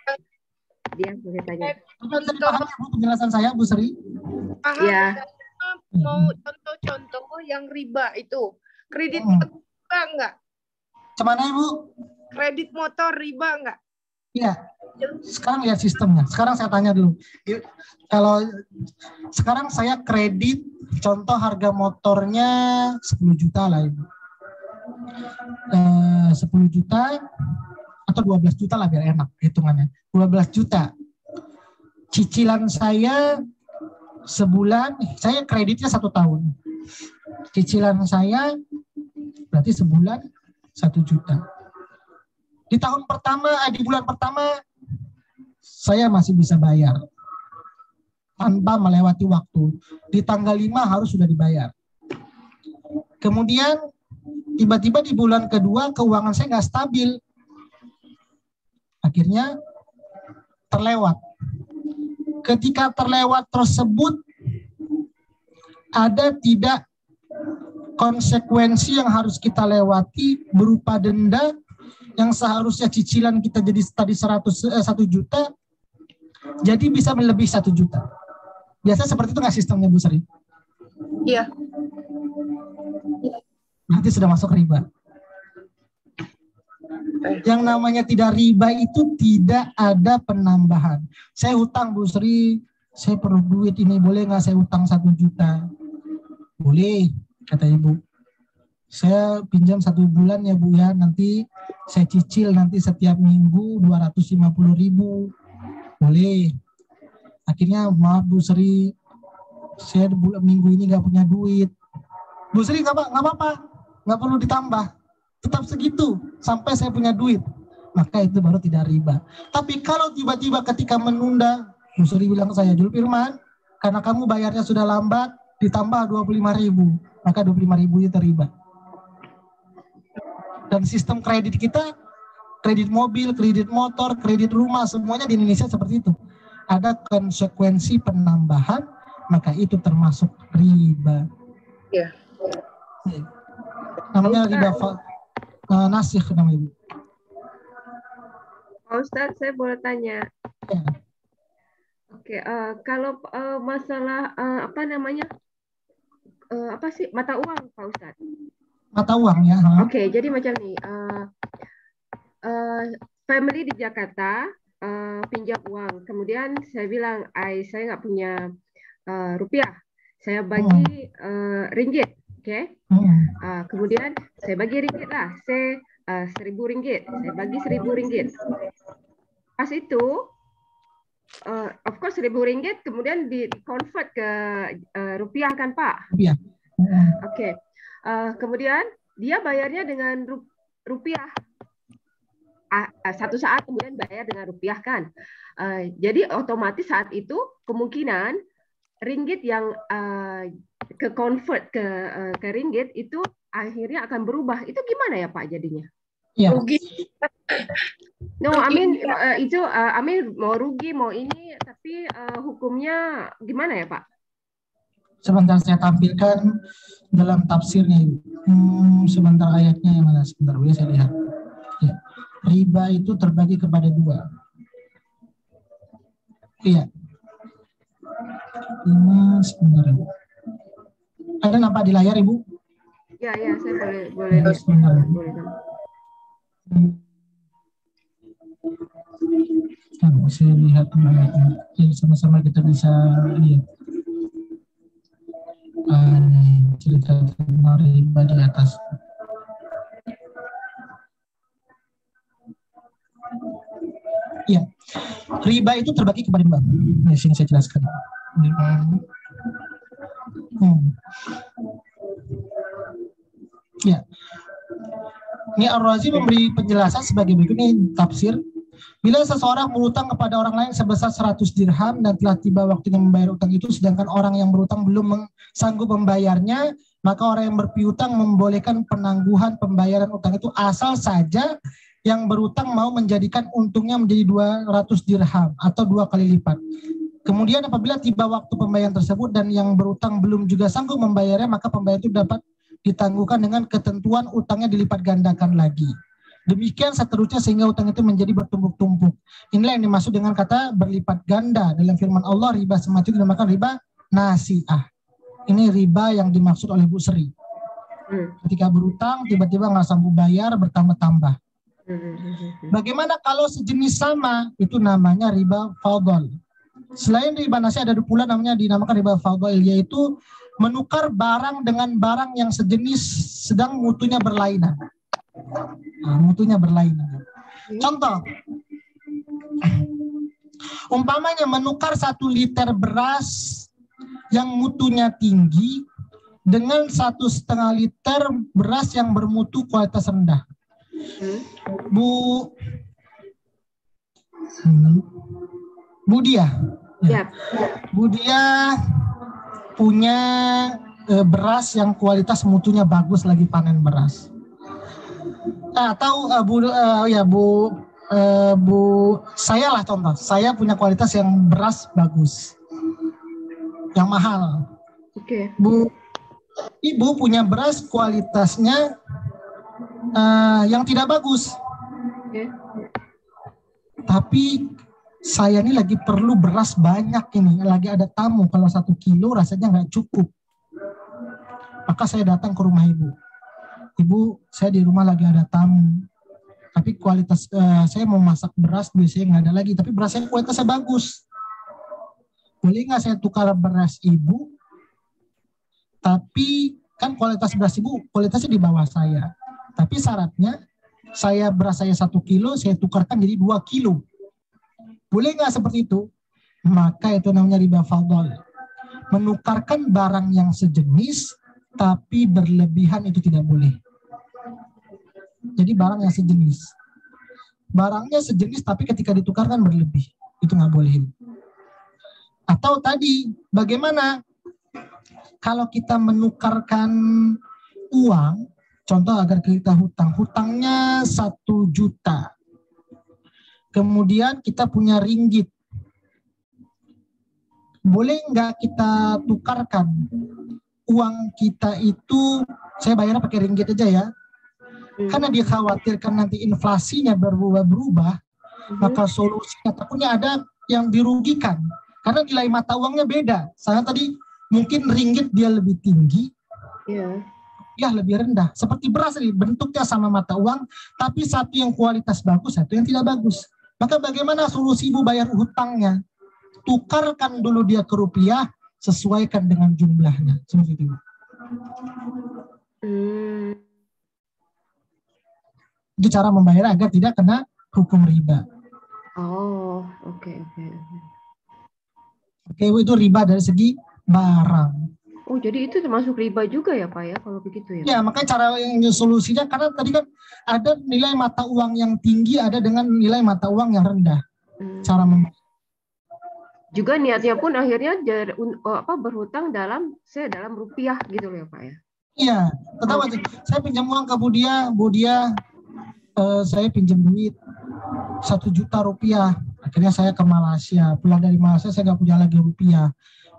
Dia boleh tanya. Paham Bu penjelasan saya Bu Sri? Paham. Ya. Mau contoh-contoh yang riba itu. Kredit motor riba enggak? Gimana Ibu? Kredit motor riba enggak? Iya. Sekarang lihat sistemnya. Sekarang saya tanya dulu. Kalau sekarang saya kredit, contoh harga motornya 10 juta lah Ibu. 10 juta atau 12 juta lah biar enak hitungannya. 12 juta. Cicilan saya sebulan, saya kreditnya 1 tahun. Cicilan saya berarti sebulan 1 juta. Di tahun pertama, di bulan pertama saya masih bisa bayar tanpa melewati waktu. Di tanggal 5 harus sudah dibayar. Kemudian tiba-tiba di bulan kedua keuangan saya nggak stabil. Akhirnya terlewat. Ketika terlewat tersebut, ada tidak konsekuensi yang harus kita lewati berupa denda yang seharusnya cicilan kita jadi tadi 1 juta, jadi bisa melebihi 1 juta. Biasa seperti itu nggak sistemnya Bu Sri? Iya. Berarti sudah masuk riba. Yang namanya tidak riba itu tidak ada penambahan. Saya hutang Bu Sri, saya perlu duit ini, boleh nggak saya hutang 1 juta? Boleh, kata Ibu. Saya pinjam 1 bulan ya Bu ya, nanti saya cicil nanti setiap minggu 250.000. Boleh. Akhirnya maaf Bu Sri, saya minggu ini nggak punya duit. Bu Sri nggak apa-apa, nggak perlu ditambah. Tetap segitu sampai saya punya duit, maka itu baru tidak riba. Tapi kalau tiba-tiba ketika menunda, Bu Sri bilang ke saya, Jul Firman, karena kamu bayarnya sudah lambat, ditambah 25.000, maka 25.000 itu riba. Dan sistem kredit kita, kredit mobil, kredit motor, kredit rumah, semuanya di Indonesia seperti itu. Ada konsekuensi penambahan, maka itu termasuk riba. Iya. Namanya riba nasih namanya. Pak Ustadz, saya boleh tanya. Ya. Oke, kalau masalah apa namanya? Apa sih mata uang, Pak Ustadz? Mata uang ya. Oke, jadi macam nih. Family di Jakarta pinjam uang. Kemudian saya bilang, saya nggak punya rupiah. Saya bagi ringgit. Oke. Kemudian saya bagi ringgit lah. Saya 1.000 ringgit. Saya bagi 1.000 ringgit. Pas itu, of course 1.000 ringgit kemudian di-convert ke rupiah kan Pak? Rupiah. Oke. Kemudian dia bayarnya dengan rupiah. Satu saat kemudian bayar dengan rupiah kan. Jadi otomatis saat itu kemungkinan ringgit yang ke convert ke ringgit itu akhirnya akan berubah. Itu gimana ya Pak jadinya? Iya. Rugi. No, itu mau rugi mau ini, tapi hukumnya gimana ya Pak? Sebentar saya tampilkan dalam tafsirnya. Sebentar ayatnya yang mana? Sebentar boleh saya lihat. Ya. Riba itu terbagi kepada 2. Iya. Sebentar. Ada nampak di layar Ibu? Ya, saya boleh. Sebentar. Saya lihat ayatnya. Sama-sama kita bisa lihat. Cerita tentang riba di atas. Ya, riba itu terbagi kepada 2. Di sini saya jelaskan. Ya, ini Ar-Razi memberi penjelasan sebagai berikut, ini tafsir. Bila seseorang berutang kepada orang lain sebesar 100 dirham dan telah tiba waktunya membayar utang itu, sedangkan orang yang berutang belum sanggup membayarnya, maka orang yang berpiutang membolehkan penangguhan pembayaran utang itu asal saja yang berutang mau menjadikan untungnya menjadi 200 dirham atau 2 kali lipat. Kemudian apabila tiba waktu pembayaran tersebut dan yang berutang belum juga sanggup membayarnya, maka pembayar itu dapat ditangguhkan dengan ketentuan utangnya dilipat gandakan lagi. Demikian seterusnya sehingga utang itu menjadi bertumpuk-tumpuk. Inilah yang dimaksud dengan kata berlipat ganda. Dalam firman Allah, riba semacam itu dinamakan riba nasi'ah. Ini riba yang dimaksud oleh Bu Sri. Ketika berutang, tiba-tiba nggak sanggup bayar, bertambah-tambah. Bagaimana kalau sejenis sama? Itu namanya riba fadl. Selain riba nasi'ah ada pula namanya dinamakan riba fadl, yaitu menukar barang dengan barang yang sejenis sedang mutunya berlainan. Mutunya berlainan. Contoh, umpamanya menukar 1 liter beras yang mutunya tinggi dengan 1,5 liter beras yang bermutu kualitas rendah. Bu Dia, ya. Bu Dia punya beras yang kualitas mutunya bagus, lagi panen beras. Atau saya lah contoh, saya punya kualitas yang beras bagus, yang mahal. Ibu punya beras kualitasnya yang tidak bagus. Tapi saya ini lagi perlu beras banyak ini, lagi ada tamu, kalau 1 kilo rasanya nggak cukup. Maka saya datang ke rumah ibu. Ibu, saya di rumah lagi ada tamu. Tapi kualitas saya mau masak beras, biasanya nggak ada lagi. Tapi beras saya kualitasnya bagus. Boleh nggak saya tukar beras ibu? Tapi kan kualitas beras ibu kualitasnya di bawah saya. Tapi syaratnya beras saya 1 kilo, saya tukarkan jadi 2 kilo. Boleh nggak seperti itu? Maka itu namanya riba fadl. Menukarkan barang yang sejenis tapi berlebihan itu tidak boleh. Jadi barang yang sejenis. Barangnya sejenis tapi ketika ditukarkan berlebih. Itu nggak boleh. Atau tadi, bagaimana kalau kita menukarkan uang, contoh agar kita hutangnya 1 juta. Kemudian kita punya ringgit. Boleh nggak kita tukarkan uang kita itu, saya bayarnya pakai ringgit aja ya. Karena dikhawatirkan nanti inflasinya berubah-berubah, maka solusinya takutnya ada yang dirugikan. Karena nilai mata uangnya beda. Saya tadi mungkin ringgit dia lebih tinggi, ya lebih rendah. Seperti beras ini, bentuknya sama mata uang, tapi satu yang kualitas bagus, satu yang tidak bagus. Maka bagaimana solusi ibu bayar hutangnya? Tukarkan dulu dia ke rupiah, sesuaikan dengan jumlahnya. Seperti itu. Itu cara membayar agar tidak kena hukum riba. Oke, itu riba dari segi barang. Jadi itu termasuk riba juga ya Pak ya, kalau begitu ya? Ya, makanya cara yang solusinya, karena tadi kan ada nilai mata uang yang tinggi, ada dengan nilai mata uang yang rendah. Cara membayar. Juga niatnya pun akhirnya berhutang dalam rupiah gitu ya Pak ya? Iya, pertama saya pinjam uang ke Bu Dia, saya pinjam duit 1 juta rupiah. Akhirnya saya ke Malaysia, pulang dari Malaysia saya nggak punya lagi rupiah.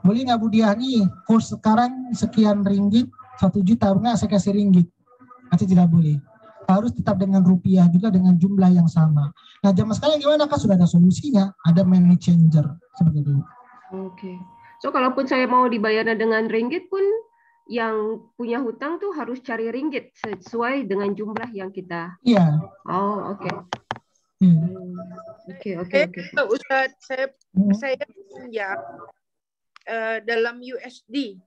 Boleh nggak Bu Dia nih, kurs sekarang sekian ringgit, 1 juta, enggak saya kasih ringgit. Nanti tidak boleh. Harus tetap dengan rupiah juga dengan jumlah yang sama. Nah, zaman sekarang gimana Kak? Sudah ada solusinya, ada money changer seperti itu. So kalaupun saya mau dibayarnya dengan ringgit pun, yang punya hutang tuh harus cari ringgit sesuai dengan jumlah yang kita. Iya. Oke. Ustaz, saya pinjam dalam USD,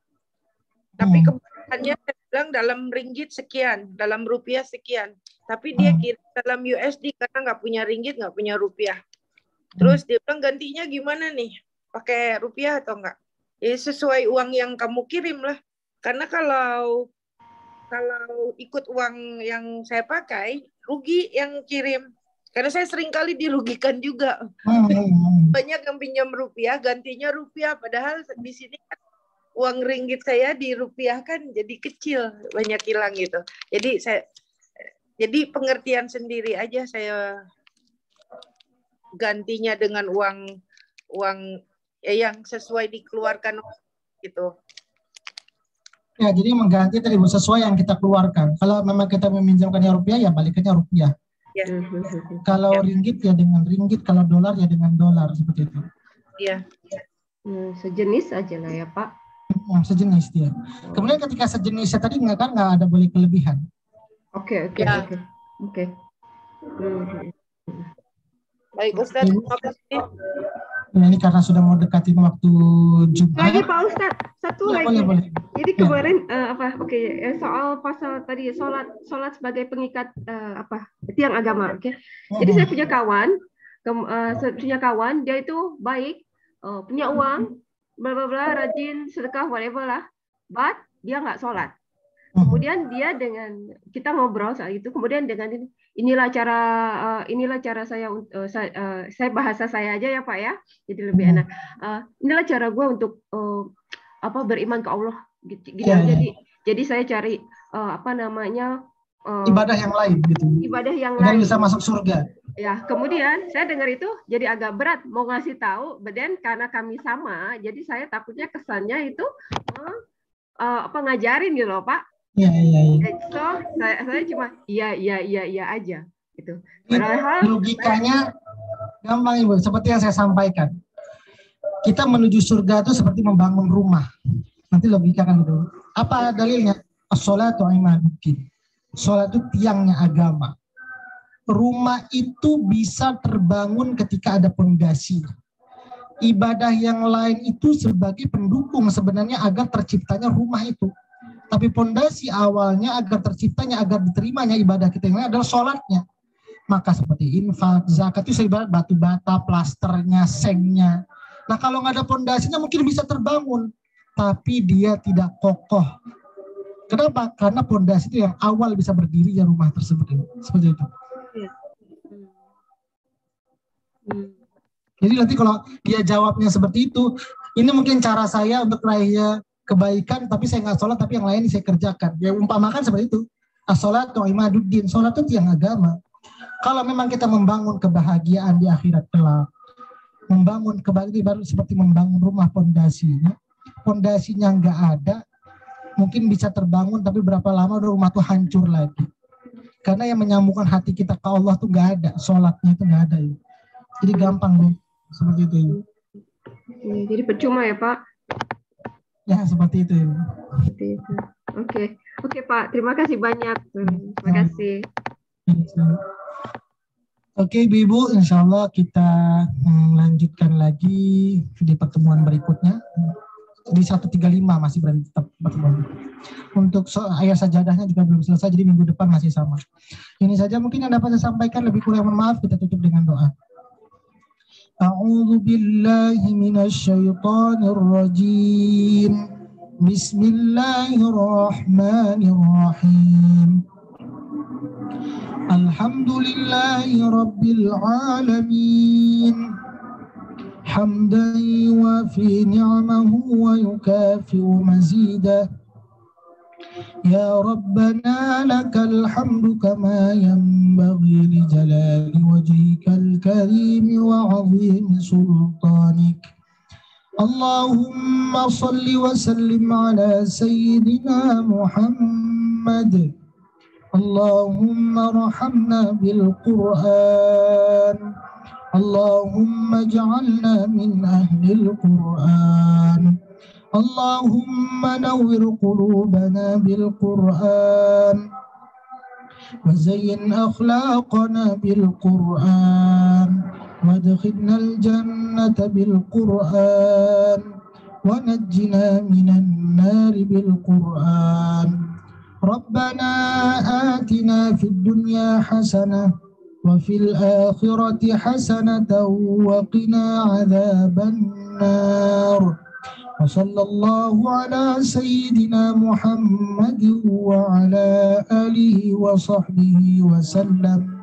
tapi kebetulannya saya bilang dalam ringgit sekian, dalam rupiah sekian, tapi dia kirim dalam USD karena nggak punya ringgit, nggak punya rupiah. Terus dia bilang gantinya gimana nih, pakai rupiah atau enggak? Ya sesuai uang yang kamu kirim lah, karena kalau ikut uang yang saya pakai, rugi yang kirim. Karena saya sering kali dirugikan juga. Banyak yang pinjam rupiah, gantinya rupiah. Padahal di sini kan uang ringgit saya dirupiahkan jadi kecil, banyak hilang gitu. Jadi Jadi pengertian sendiri aja saya gantinya dengan uang yang sesuai dikeluarkan gitu. Ya, jadi mengganti tadi Bu, sesuai yang kita keluarkan. Kalau memang kita meminjamkannya rupiah, ya balikannya rupiah. Ya. Kalau ringgit ya dengan ringgit, kalau dolar ya dengan dolar, seperti itu. Iya. Sejenis aja lah ya Pak. Sejenis dia. Kemudian ketika sejenisnya tadi nggak ada boleh kelebihan. Oke. Baik Ustaz, terima kasih. Nah, ini karena sudah mau dekatin waktu Jumat. Lagi Pak Ustadz, satu ya, lagi. Boleh. Jadi kemarin soal pasal tadi sholat sebagai pengikat tiang agama, oke. Jadi saya punya kawan, dia itu baik, punya uang, bla bla bla, rajin sedekah whatever lah, but dia nggak sholat. Kemudian dia dengan kita ngobrol saat itu, kemudian dengan inilah cara saya bahasa saya aja ya Pak ya, jadi lebih enak. Inilah cara gue untuk beriman ke Allah gitu. Jadi saya cari ibadah yang lain gitu. Ibadah yang lain bisa masuk surga. Ya, kemudian saya dengar itu jadi agak berat mau ngasih tahu, dan karena kami sama, jadi saya takutnya kesannya itu ngajarin gitu loh Pak. Iya. So saya cuma iya aja gitu. Padahal logikanya gampang Ibu, seperti yang saya sampaikan. Kita menuju surga itu seperti membangun rumah. Nanti logika kan gitu. Apa dalilnya? As-sholatu imaduddin. Sholat itu tiangnya agama. Rumah itu bisa terbangun ketika ada pondasi. Ibadah yang lain itu sebagai pendukung sebenarnya agar terciptanya rumah itu. Tapi pondasi awalnya agar terciptanya, agar diterimanya ibadah kita yang lain adalah sholatnya. Maka seperti infak, zakat itu ibarat batu bata, plasternya, sengnya. Nah kalau nggak ada pondasinya mungkin bisa terbangun, tapi dia tidak kokoh. Kenapa? Karena pondasi itu yang awal bisa berdiri ya rumah tersebut. Seperti itu. Jadi nanti kalau dia jawabnya seperti itu, ini mungkin cara saya untuk raihnya kebaikan, tapi saya nggak sholat, tapi yang lain saya kerjakan. Ya umpamakan seperti itu. As-sholatu imaduddin. Sholat itu tiang agama. Kalau memang kita membangun kebahagiaan di akhirat kelak, membangun kebahagiaan baru seperti membangun rumah pondasinya. Pondasinya nggak ada, mungkin bisa terbangun, tapi berapa lama rumah itu hancur lagi. Karena yang menyambungkan hati kita ke Allah tuh nggak ada, sholatnya itu nggak ada. Ya. Jadi gampang seperti itu. Ya. Jadi percuma ya Pak. Ya seperti itu. Oke Pak, terima kasih banyak. Terima kasih. Oke Ibu, insya Allah kita melanjutkan lagi di pertemuan berikutnya. Di 135 masih berarti tetap pertemuan. Untuk ayat sajadahnya juga belum selesai, jadi minggu depan masih sama. Ini saja mungkin yang dapat saya sampaikan, lebih kurang mohon maaf, kita tutup dengan doa. A'udzu billahi minasyaitonir rajim. Bismillahirrahmanirrahim. Alhamdulillahi rabbil alamin. Hamdan yuwafi ni'amahu wa yukafi'u mazidah. Ya Rabbana lakal hamdu kama yanbaghi li jalali wajhikal karim wa 'azimi sultanik. Allahumma salli wa sallim ala sayyidina Muhammad. Allahumma rahamna bil Qur'an. Allahumma ja'alna min ahlil Qur'an. Allahumma nawwir qulubana bil Qur'an wa zayyin akhlaqana bil Qur'an وادخلنا الجنة بالقرآن ونجنا من النار بالقرآن ربنا آتنا في الدنيا حسنة وفي الآخرة حسنة وقنا عذاب النار وصلى الله على سيدنا محمد وعلى آله وصحبه وسلم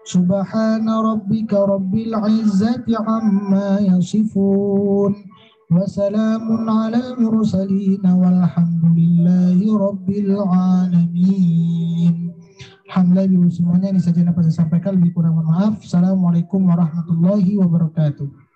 سبحان ربك رب العزة عما يصفون وسلام على المرسلين والحمد لله رب العالمين Alhamdulillah ibu semuanya, ini saja yang dapat saya sampaikan, lebih kurang mohon maaf. Assalamualaikum warahmatullahi wabarakatuh.